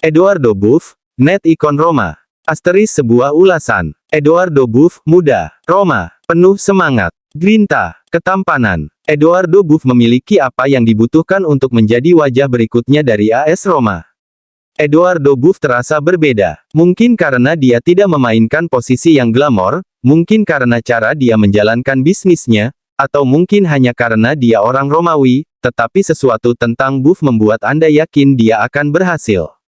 Eduardo Buff, Net Icon Roma. Asteris sebuah ulasan. Eduardo Buff, muda, Roma, penuh semangat, grinta, ketampanan. Eduardo Buff memiliki apa yang dibutuhkan untuk menjadi wajah berikutnya dari AS Roma. Eduardo Buff terasa berbeda. Mungkin karena dia tidak memainkan posisi yang glamor, mungkin karena cara dia menjalankan bisnisnya, atau mungkin hanya karena dia orang Romawi, tetapi sesuatu tentang Buff membuat Anda yakin dia akan berhasil.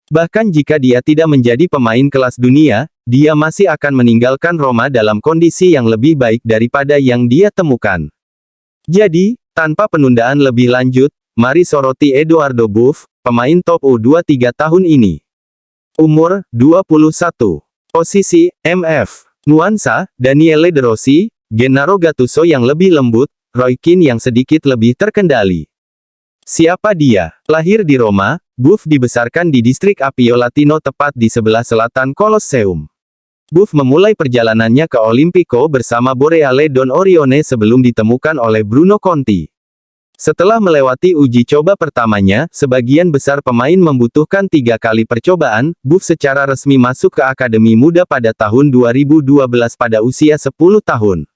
Bahkan jika dia tidak menjadi pemain kelas dunia, dia masih akan meninggalkan Roma dalam kondisi yang lebih baik daripada yang dia temukan. Jadi, tanpa penundaan lebih lanjut, mari soroti Eduardo Buff, pemain top U23 tahun ini. Umur, 21. Posisi, MF. Nuansa, Daniele De Rossi, Gennaro Gattuso yang lebih lembut, Roy Keane yang sedikit lebih terkendali. Siapa dia? Lahir di Roma, Buff dibesarkan di distrik Appio Latino tepat di sebelah selatan Colosseum. Buff memulai perjalanannya ke Olimpico bersama Boreale Don Orione sebelum ditemukan oleh Bruno Conti. Setelah melewati uji coba pertamanya, sebagian besar pemain membutuhkan 3 kali percobaan. Buff secara resmi masuk ke Akademi Muda pada tahun 2012 pada usia 10 tahun.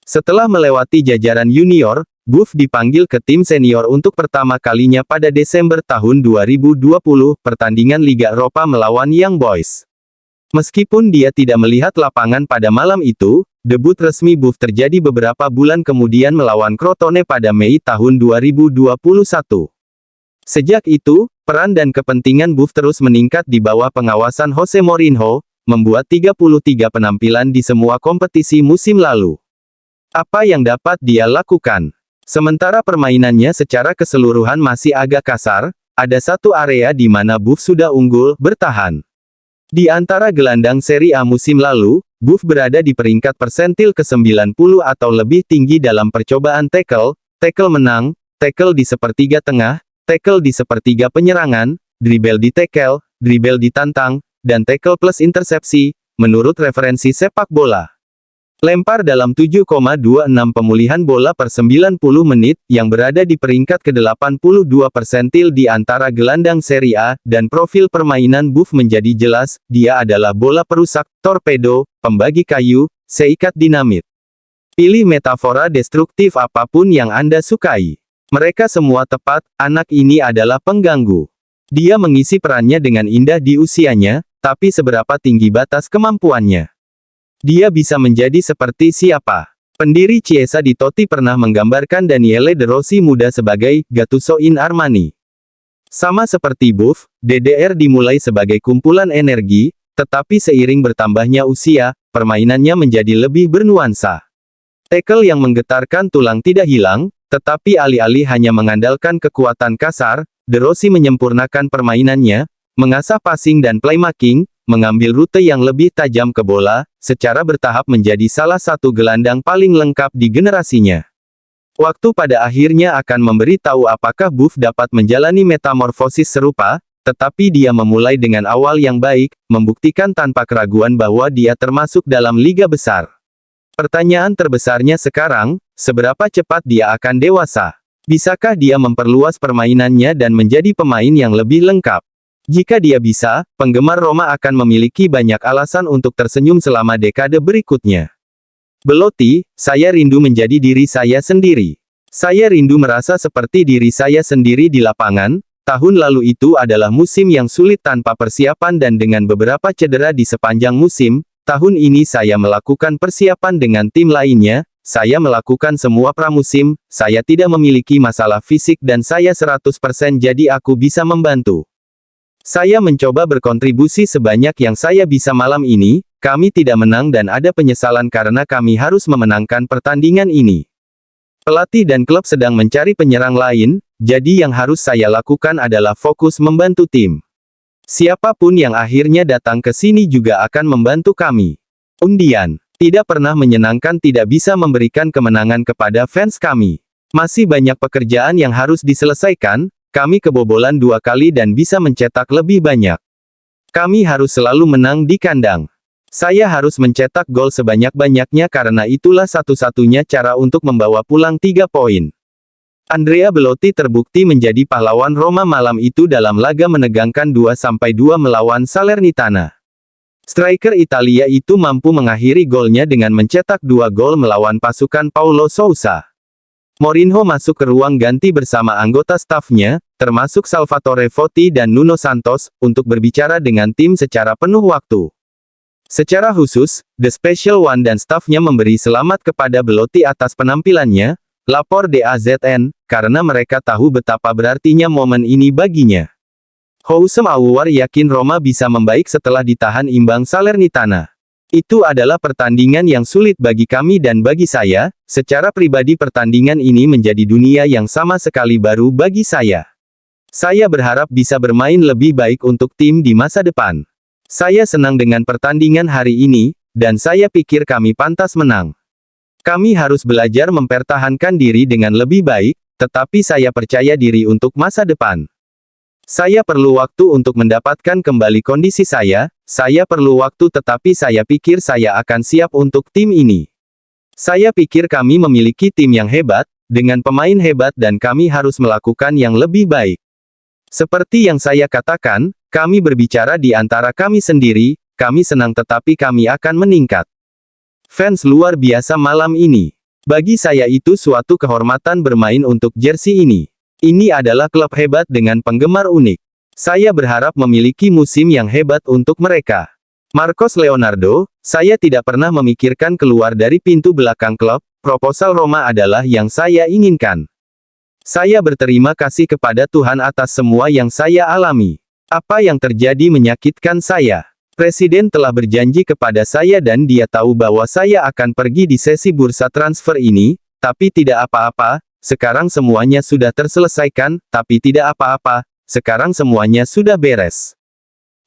Setelah melewati jajaran junior, Buff dipanggil ke tim senior untuk pertama kalinya pada Desember tahun 2020, pertandingan Liga Eropa melawan Young Boys. Meskipun dia tidak melihat lapangan pada malam itu, debut resmi Buff terjadi beberapa bulan kemudian melawan Crotone pada Mei tahun 2021. Sejak itu, peran dan kepentingan Buff terus meningkat di bawah pengawasan Jose Mourinho, membuat 33 penampilan di semua kompetisi musim lalu. Apa yang dapat dia lakukan? Sementara permainannya secara keseluruhan masih agak kasar, ada satu area di mana Buff sudah unggul, bertahan. Di antara gelandang Serie A musim lalu, Buff berada di peringkat persentil ke-90 atau lebih tinggi dalam percobaan tackle, tackle menang, tackle di sepertiga tengah, tackle di sepertiga penyerangan, dribble di tackle, dribble ditantang, dan tackle plus intersepsi, menurut referensi sepak bola. Lempar dalam 7,26 pemulihan bola per 90 menit, yang berada di peringkat ke-82 persentil di antara gelandang Serie A, dan profil permainan Buff menjadi jelas, dia adalah bola perusak, torpedo, pembagi kayu, seikat dinamit. Pilih metafora destruktif apapun yang Anda sukai. Mereka semua tepat, anak ini adalah pengganggu. Dia mengisi perannya dengan indah di usianya, tapi seberapa tinggi batas kemampuannya? Dia bisa menjadi seperti siapa? Pendiri Chiesa di Totti pernah menggambarkan Daniele De Rossi muda sebagai Gattuso in Armani. Sama seperti Buff, DDR dimulai sebagai kumpulan energi, tetapi seiring bertambahnya usia, permainannya menjadi lebih bernuansa. Tackle yang menggetarkan tulang tidak hilang, tetapi alih-alih hanya mengandalkan kekuatan kasar, De Rossi menyempurnakan permainannya, mengasah passing dan playmaking, mengambil rute yang lebih tajam ke bola, secara bertahap menjadi salah satu gelandang paling lengkap di generasinya. Waktu pada akhirnya akan memberi tahu apakah Buff dapat menjalani metamorfosis serupa, tetapi dia memulai dengan awal yang baik, membuktikan tanpa keraguan bahwa dia termasuk dalam liga besar. Pertanyaan terbesarnya sekarang, seberapa cepat dia akan dewasa? Bisakah dia memperluas permainannya dan menjadi pemain yang lebih lengkap? Jika dia bisa, penggemar Roma akan memiliki banyak alasan untuk tersenyum selama dekade berikutnya. Belotti, saya rindu menjadi diri saya sendiri. Saya rindu merasa seperti diri saya sendiri di lapangan. Tahun lalu itu adalah musim yang sulit tanpa persiapan dan dengan beberapa cedera di sepanjang musim. Tahun ini saya melakukan persiapan dengan tim lainnya. Saya melakukan semua pramusim. Saya tidak memiliki masalah fisik dan saya 100% jadi aku bisa membantu. Saya mencoba berkontribusi sebanyak yang saya bisa malam ini. Kami tidak menang dan ada penyesalan karena kami harus memenangkan pertandingan ini. Pelatih dan klub sedang mencari penyerang lain, jadi yang harus saya lakukan adalah fokus membantu tim. Siapapun yang akhirnya datang ke sini juga akan membantu kami. Undian. Tidak pernah menyenangkan tidak bisa memberikan kemenangan kepada fans kami. Masih banyak pekerjaan yang harus diselesaikan. Kami kebobolan 2 kali dan bisa mencetak lebih banyak. Kami harus selalu menang di kandang. Saya harus mencetak gol sebanyak-banyaknya karena itulah satu-satunya cara untuk membawa pulang 3 poin. Andrea Belotti terbukti menjadi pahlawan Roma malam itu dalam laga menegangkan 2-2 melawan Salernitana. Striker Italia itu mampu mengakhiri golnya dengan mencetak 2 gol melawan pasukan Paulo Sousa. Mourinho masuk ke ruang ganti bersama anggota stafnya, termasuk Salvatore Totti dan Nuno Santos, untuk berbicara dengan tim secara penuh waktu. Secara khusus, The Special One dan stafnya memberi selamat kepada Belotti atas penampilannya, lapor DAZN, karena mereka tahu betapa berartinya momen ini baginya. Houssem Aouar yakin Roma bisa membaik setelah ditahan imbang Salernitana. Itu adalah pertandingan yang sulit bagi kami dan bagi saya, secara pribadi pertandingan ini menjadi dunia yang sama sekali baru bagi saya. Saya berharap bisa bermain lebih baik untuk tim di masa depan. Saya senang dengan pertandingan hari ini, dan saya pikir kami pantas menang. Kami harus belajar mempertahankan diri dengan lebih baik, tetapi saya percaya diri untuk masa depan. Saya perlu waktu untuk mendapatkan kembali kondisi saya perlu waktu tetapi saya pikir saya akan siap untuk tim ini. Saya pikir kami memiliki tim yang hebat, dengan pemain hebat dan kami harus melakukan yang lebih baik. Seperti yang saya katakan, kami berbicara di antara kami sendiri, kami senang tetapi kami akan meningkat. Fans luar biasa malam ini. Bagi saya itu suatu kehormatan bermain untuk jersey ini. Ini adalah klub hebat dengan penggemar unik. Saya berharap memiliki musim yang hebat untuk mereka. Marcos Leonardo, saya tidak pernah memikirkan keluar dari pintu belakang klub, proposal Roma adalah yang saya inginkan. Saya berterima kasih kepada Tuhan atas semua yang saya alami. Apa yang terjadi menyakitkan saya. Presiden telah berjanji kepada saya dan dia tahu bahwa saya akan pergi di sesi bursa transfer ini, tapi tidak apa-apa. Sekarang semuanya sudah terselesaikan, tapi tidak apa-apa, sekarang semuanya sudah beres.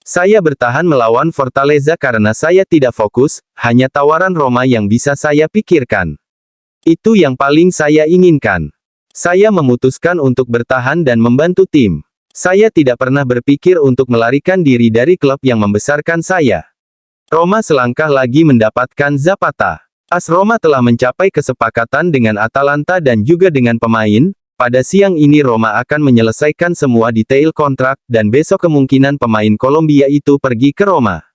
Saya bertahan melawan Fortaleza karena saya tidak fokus, hanya tawaran Roma yang bisa saya pikirkan. Itu yang paling saya inginkan. Saya memutuskan untuk bertahan dan membantu tim. Saya tidak pernah berpikir untuk melarikan diri dari klub yang membesarkan saya. Roma selangkah lagi mendapatkan Zapata. AS Roma telah mencapai kesepakatan dengan Atalanta dan juga dengan pemain. Pada siang ini Roma akan menyelesaikan semua detail kontrak, dan besok kemungkinan pemain Kolombia itu pergi ke Roma.